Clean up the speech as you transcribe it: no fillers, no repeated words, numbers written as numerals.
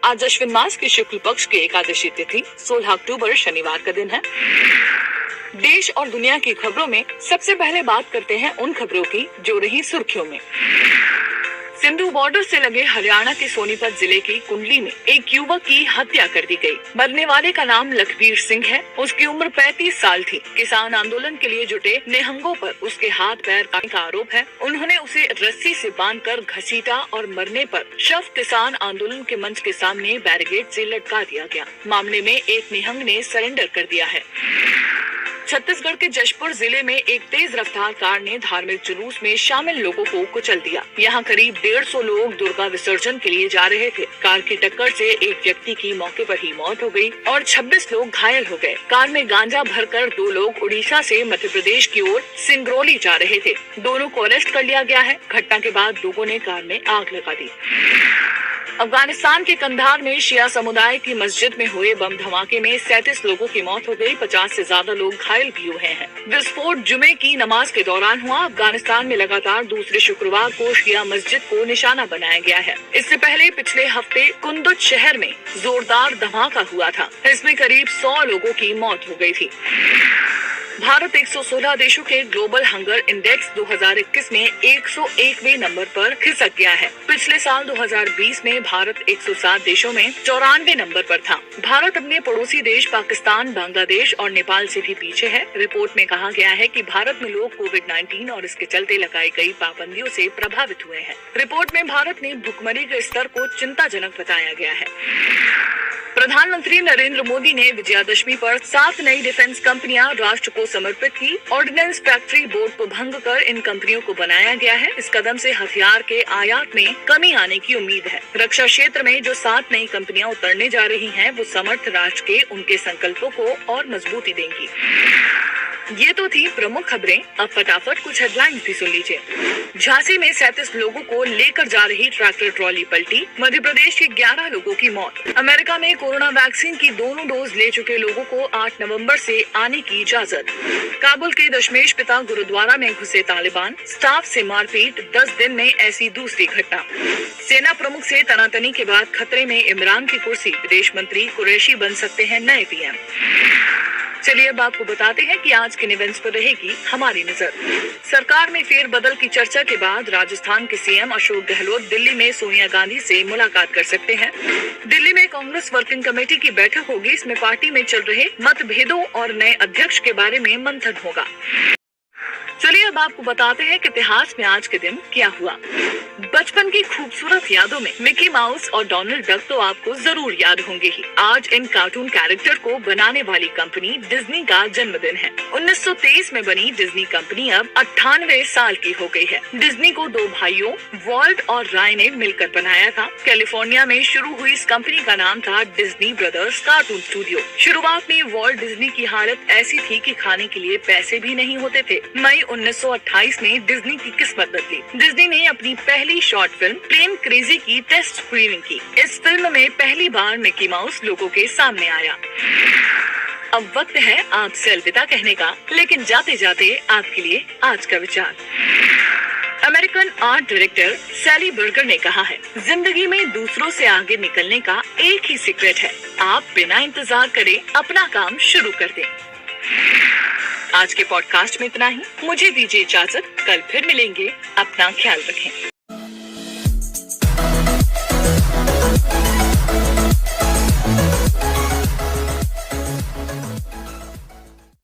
आज अश्विन मास की शुक्ल पक्ष की एकादशी तिथि 16 अक्टूबर शनिवार का दिन है। देश और दुनिया की खबरों में सबसे पहले बात करते हैं उन खबरों की जो रही सुर्खियों में। सिंधु बॉर्डर से लगे हरियाणा के सोनीपत जिले की कुंडली में एक युवक की हत्या कर दी गई। मरने वाले का नाम लखबीर सिंह है। उसकी उम्र 35 साल थी। किसान आंदोलन के लिए जुटे निहंगों पर उसके हाथ पैर काटने का आरोप है। उन्होंने उसे रस्सी से बांधकर घसीटा और मरने पर शव किसान आंदोलन के मंच के सामने बैरिकेड से लटका दिया गया। मामले में एक निहंग ने सरेंडर कर दिया है। छत्तीसगढ़ के जशपुर जिले में एक तेज रफ्तार कार ने धार्मिक जुलूस में शामिल लोगों को कुचल दिया। यहाँ करीब 150 लोग दुर्गा विसर्जन के लिए जा रहे थे। कार की टक्कर से एक व्यक्ति की मौके पर ही मौत हो गई और 26 लोग घायल हो गए। कार में गांजा भरकर 2 लोग उड़ीसा से मध्य प्रदेश की ओर सिंगरौली जा रहे थे। दोनों को अरेस्ट कर लिया गया है। घटना के बाद लोगों ने कार में आग लगा दी। अफगानिस्तान के कंधार में शिया समुदाय की मस्जिद में हुए बम धमाके में 37 लोगों की मौत हो गई। 50 से ज्यादा लोग घायल भी हुए हैं। विस्फोट जुमे की नमाज के दौरान हुआ। अफगानिस्तान में लगातार दूसरे शुक्रवार को शिया मस्जिद को निशाना बनाया गया है। इससे पहले पिछले हफ्ते कुंदुज शहर में जोरदार धमाका हुआ था। इसमें करीब 100 लोगों की मौत हो गई थी। भारत 116 देशों के ग्लोबल हंगर इंडेक्स 2021 में 101वें नंबर पर खिसक गया है। पिछले साल 2020 में भारत 107 देशों में 94 नंबर पर था। भारत अपने पड़ोसी देश पाकिस्तान, बांग्लादेश और नेपाल से भी पीछे है। रिपोर्ट में कहा गया है कि भारत में लोग कोविड-19 और इसके चलते लगाई गई पाबंदियों से प्रभावित हुए हैं। रिपोर्ट में भारत ने भुखमरी के स्तर को चिंताजनक बताया गया है। प्रधानमंत्री नरेंद्र मोदी ने विजयादशमी पर 7 नई डिफेंस कंपनियां राष्ट्र को समर्पित की। ऑर्डिनेंस फैक्ट्री बोर्ड को भंग कर इन कंपनियों को बनाया गया है। इस कदम से हथियार के आयात में कमी आने की उम्मीद है। रक्षा क्षेत्र में जो 7 नई कंपनियां उतरने जा रही हैं, वो समर्थ राष्ट्र के उनके संकल्पों को और मजबूती देंगी। ये तो थी प्रमुख खबरें। अब फटाफट कुछ हेडलाइंस भी सुन लीजिए। झांसी में 37 लोगों को लेकर जा रही ट्रैक्टर ट्रॉली पलटी। मध्य प्रदेश के 11 लोगों की मौत। अमेरिका में कोरोना वैक्सीन की दोनों डोज ले चुके लोगों को 8 नवंबर से आने की इजाजत। काबुल के दशमेश पिता गुरुद्वारा में घुसे तालिबान। स्टाफ से मारपीट, 10 दिन में ऐसी दूसरी घटना। सेना प्रमुख से तनातनी के बाद खतरे में इमरान की कुर्सी। विदेश मंत्री कुरैशी बन सकते हैं नए पीएम। चलिए अब आपको बताते हैं कि आज किन इवेंट्स पर रहेगी हमारी नजर। सरकार में फेरबदल की चर्चा के बाद राजस्थान के सीएम अशोक गहलोत दिल्ली में सोनिया गांधी से मुलाकात कर सकते हैं। दिल्ली में कांग्रेस वर्किंग कमेटी की बैठक होगी। इसमें पार्टी में चल रहे मतभेदों और नए अध्यक्ष के बारे में मंथन होगा। चलिए अब आपको बताते हैं कि इतिहास में आज के दिन क्या हुआ। बचपन की खूबसूरत यादों में मिकी माउस और डोनाल्ड डक तो आपको जरूर याद होंगे ही। आज इन कार्टून कैरेक्टर को बनाने वाली कंपनी डिज्नी का जन्मदिन है। 1923 में बनी डिज्नी कंपनी अब 98 साल की हो गई है। डिज्नी को 2 भाइयों वॉल्ट और राय ने मिलकर बनाया था। कैलिफोर्निया में शुरू हुई इस कंपनी का नाम था डिज्नी ब्रदर्स कार्टून स्टूडियो। शुरुआत में वॉल्ट डिज्नी की हालत ऐसी थी कि खाने के लिए पैसे भी नहीं होते थे। मई 1928 में डिज्नी की किस्मत बदली। डिज्नी ने अपनी पहली शॉर्ट फिल्म प्लेन क्रेजी की टेस्ट स्क्रीनिंग की। इस फिल्म में पहली बार मिकी माउस लोगों के सामने आया। अब वक्त है आपसे अलविदा कहने का, लेकिन जाते जाते आपके लिए आज का विचार। अमेरिकन आर्ट डायरेक्टर सैली बर्गर ने कहा है, जिंदगी में दूसरों से आगे निकलने का एक ही सीक्रेट है, आप बिना इंतजार करे अपना काम शुरू कर दें। आज के पॉडकास्ट में इतना ही। मुझे दीजिए इजाजत। कल फिर मिलेंगे। अपना ख्याल रखें।